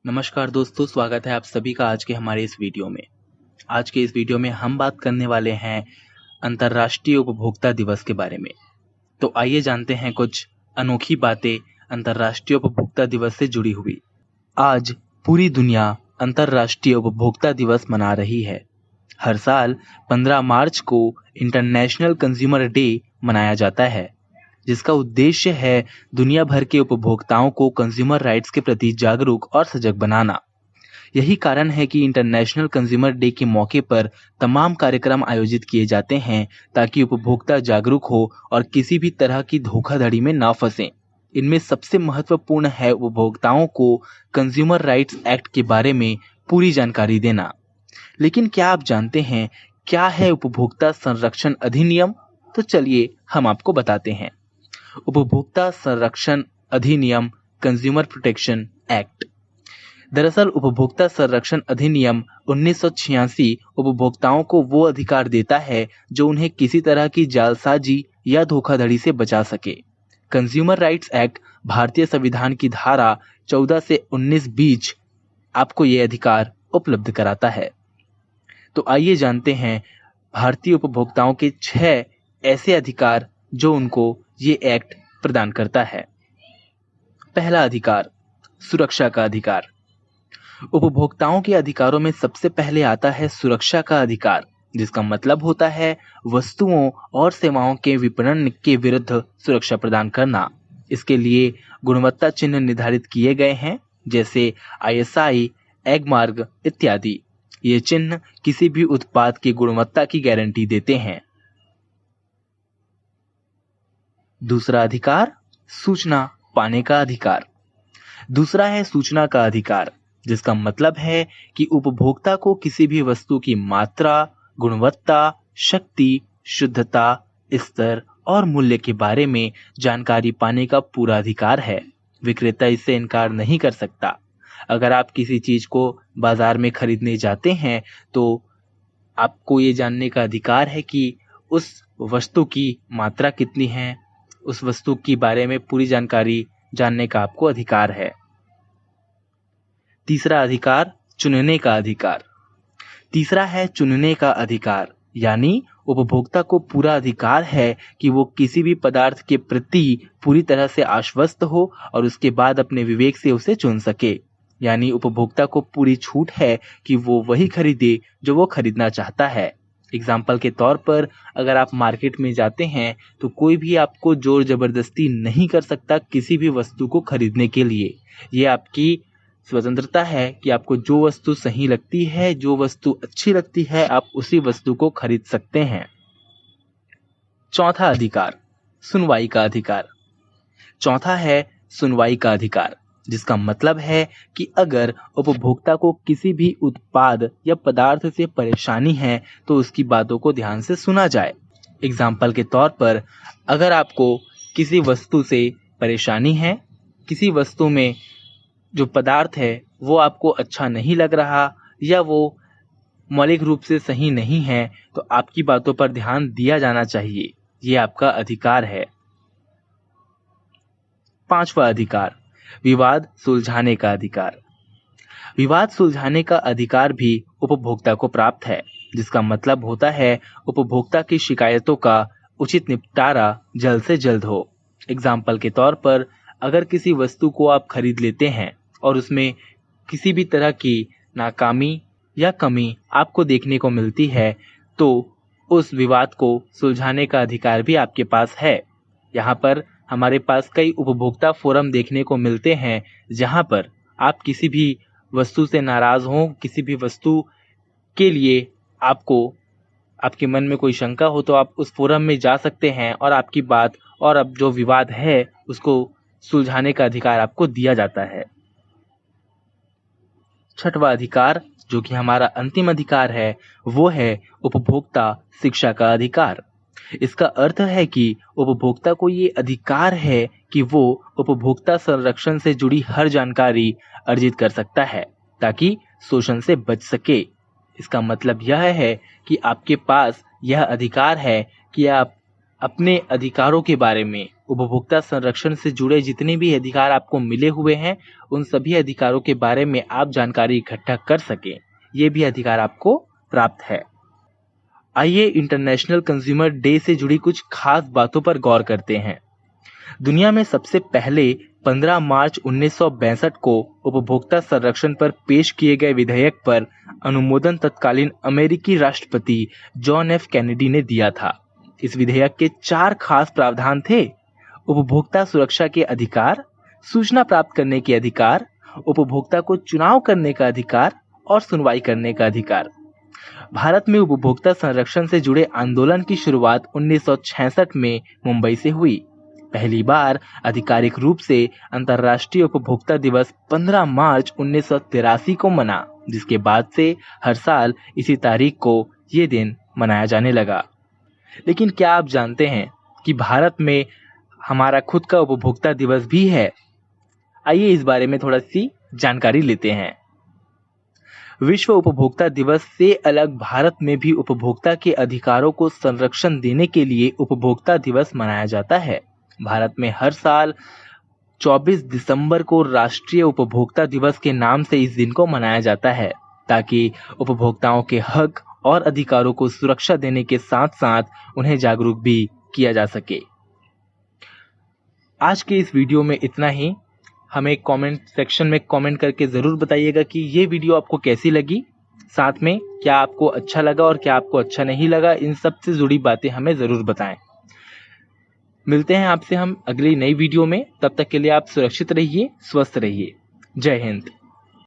नमस्कार दोस्तों, स्वागत है आप सभी का आज के हमारे इस वीडियो में। आज के इस वीडियो में हम बात करने वाले हैं अंतर्राष्ट्रीय उपभोक्ता दिवस के बारे में। तो आइए जानते हैं कुछ अनोखी बातें अंतर्राष्ट्रीय उपभोक्ता दिवस से जुड़ी हुई। आज पूरी दुनिया अंतर्राष्ट्रीय उपभोक्ता दिवस मना रही है। हर साल 15 मार्च को इंटरनेशनल कंज्यूमर डे मनाया जाता है, जिसका उद्देश्य है दुनिया भर के उपभोक्ताओं को कंज्यूमर राइट्स के प्रति जागरूक और सजग बनाना। यही कारण है कि इंटरनेशनल कंज्यूमर डे के मौके पर तमाम कार्यक्रम आयोजित किए जाते हैं ताकि उपभोक्ता जागरूक हो और किसी भी तरह की धोखाधड़ी में ना फंसें। इनमें सबसे महत्वपूर्ण है उपभोक्ताओं को कंज्यूमर राइट्स एक्ट के बारे में पूरी जानकारी देना। लेकिन क्या आप जानते हैं क्या है उपभोक्ता संरक्षण अधिनियम? तो चलिए हम आपको बताते हैं। उपभोक्ता संरक्षण अधिनियम, कंज्यूमर प्रोटेक्शन एक्ट। दरअसल उपभोक्ता संरक्षण अधिनियम 1986 उपभोक्ताओं को वो अधिकार देता है जो उन्हें किसी तरह की जालसाजी या धोखाधड़ी से बचा सके। कंज्यूमर राइट्स एक्ट भारतीय संविधान की धारा 14 से 19 बीच आपको ये अधिकार उपलब्ध कराता है। तो आइए जानते हैं भारतीय उपभोक्ताओं के 6 ऐसे अधिकार जो उनको ये एक्ट प्रदान करता है। पहला अधिकार, सुरक्षा का अधिकार। उपभोक्ताओं के अधिकारों में सबसे पहले आता है सुरक्षा का अधिकार, जिसका मतलब होता है वस्तुओं और सेवाओं के विपणन के विरुद्ध सुरक्षा प्रदान करना। इसके लिए गुणवत्ता चिन्ह निर्धारित किए गए हैं, जैसे ISI, एगमार्क इत्यादि। ये चिन्ह किसी भी उत्पाद की गुणवत्ता की गारंटी देते हैं। दूसरा अधिकार, सूचना पाने का अधिकार। दूसरा है सूचना का अधिकार, जिसका मतलब है कि उपभोक्ता को किसी भी वस्तु की मात्रा, गुणवत्ता, शक्ति, शुद्धता, स्तर और मूल्य के बारे में जानकारी पाने का पूरा अधिकार है। विक्रेता इससे इनकार नहीं कर सकता। अगर आप किसी चीज को बाजार में खरीदने जाते हैं तो आपको ये जानने का अधिकार है कि उस वस्तु की मात्रा कितनी है, उस वस्तु के बारे में पूरी जानकारी जानने का आपको अधिकार है। तीसरा अधिकार, चुनने का अधिकार। तीसरा है चुनने का अधिकार, यानी उपभोक्ता को पूरा अधिकार है कि वो किसी भी पदार्थ के प्रति पूरी तरह से आश्वस्त हो और उसके बाद अपने विवेक से उसे चुन सके। यानी उपभोक्ता को पूरी छूट है कि वो वही खरीदे जो वो खरीदना चाहता है। एग्जाम्पल के तौर पर अगर आप मार्केट में जाते हैं तो कोई भी आपको जोर जबरदस्ती नहीं कर सकता किसी भी वस्तु को खरीदने के लिए। ये आपकी स्वतंत्रता है कि आपको जो वस्तु सही लगती है, जो वस्तु अच्छी लगती है, आप उसी वस्तु को खरीद सकते हैं। चौथा अधिकार, सुनवाई का अधिकार। चौथा है सुनवाई का अधिकार, जिसका मतलब है कि अगर उपभोक्ता को किसी भी उत्पाद या पदार्थ से परेशानी है तो उसकी बातों को ध्यान से सुना जाए। एग्जाम्पल के तौर पर अगर आपको किसी वस्तु से परेशानी है, किसी वस्तु में जो पदार्थ है वो आपको अच्छा नहीं लग रहा या वो मौलिक रूप से सही नहीं है, तो आपकी बातों पर ध्यान दिया जाना चाहिए। ये आपका अधिकार है। पांचवा अधिकार, विवाद सुलझाने का अधिकार। विवाद सुलझाने का अधिकार भी उपभोक्ता को प्राप्त है, जिसका मतलब होता है उपभोक्ता की शिकायतों का उचित निपटारा जल्द से जल्द हो। एग्जाम्पल के तौर पर अगर किसी वस्तु को आप खरीद लेते हैं और उसमें किसी भी तरह की नाकामी या कमी आपको देखने को मिलती है तो उस विवाद को सुलझाने का अधिकार भी आपके पास है। यहाँ पर हमारे पास कई उपभोक्ता फोरम देखने को मिलते हैं जहाँ पर आप किसी भी वस्तु से नाराज हो, किसी भी वस्तु के लिए आपके मन में कोई शंका हो तो आप उस फोरम में जा सकते हैं और आपकी बात और अब जो विवाद है उसको सुलझाने का अधिकार आपको दिया जाता है। छठवां अधिकार, जो कि हमारा अंतिम अधिकार है, वो है उपभोक्ता शिक्षा का अधिकार। इसका अर्थ है कि उपभोक्ता को ये अधिकार है कि वो उपभोक्ता संरक्षण से जुड़ी हर जानकारी अर्जित कर सकता है ताकि शोषण से बच सके। इसका मतलब यह है कि आपके पास यह अधिकार है कि आप अपने अधिकारों के बारे में उपभोक्ता संरक्षण से जुड़े जितने भी अधिकार आपको मिले हुए हैं, उन सभी अधिकारों के बारे में आप जानकारी इकट्ठा कर सकें, ये भी अधिकार आपको प्राप्त है। आइए इंटरनेशनल कंज्यूमर डे से जुड़ी कुछ खास बातों पर गौर करते हैं। दुनिया में सबसे पहले 15 मार्च 1962 को उपभोक्ता संरक्षण पर पेश किए गए विधेयक पर अनुमोदन तत्कालीन अमेरिकी राष्ट्रपति जॉन एफ कैनेडी ने दिया था। इस विधेयक के 4 खास प्रावधान थे: उपभोक्ता सुरक्षा के अधिकार, सूचना प्राप्त करने के अधिकार, उपभोक्ता को चुनाव करने का अधिकार और सुनवाई करने का अधिकार। भारत में उपभोक्ता संरक्षण से जुड़े आंदोलन की शुरुआत 1966 में मुंबई से हुई। पहली बार आधिकारिक रूप से अंतर्राष्ट्रीय उपभोक्ता दिवस 15 मार्च 1983 को मना, जिसके बाद से हर साल इसी तारीख को ये दिन मनाया जाने लगा। लेकिन क्या आप जानते हैं कि भारत में हमारा खुद का उपभोक्ता दिवस भी है? आइए इस बारे में थोड़ा सी जानकारी लेते हैं। विश्व उपभोक्ता दिवस से अलग भारत में भी उपभोक्ता के अधिकारों को संरक्षण देने के लिए उपभोक्ता दिवस मनाया जाता है। भारत में हर साल 24 दिसंबर को राष्ट्रीय उपभोक्ता दिवस के नाम से इस दिन को मनाया जाता है, ताकि उपभोक्ताओं के हक और अधिकारों को सुरक्षा देने के साथ साथ उन्हें जागरूक भी किया जा सके। आज के इस वीडियो में इतना ही। हमें कमेंट सेक्शन में कमेंट करके ज़रूर बताइएगा कि ये वीडियो आपको कैसी लगी, साथ में क्या आपको अच्छा लगा और क्या आपको अच्छा नहीं लगा। इन सब से जुड़ी बातें हमें ज़रूर बताएं। मिलते हैं आपसे हम अगली नई वीडियो में। तब तक के लिए आप सुरक्षित रहिए, स्वस्थ रहिए। जय हिंद।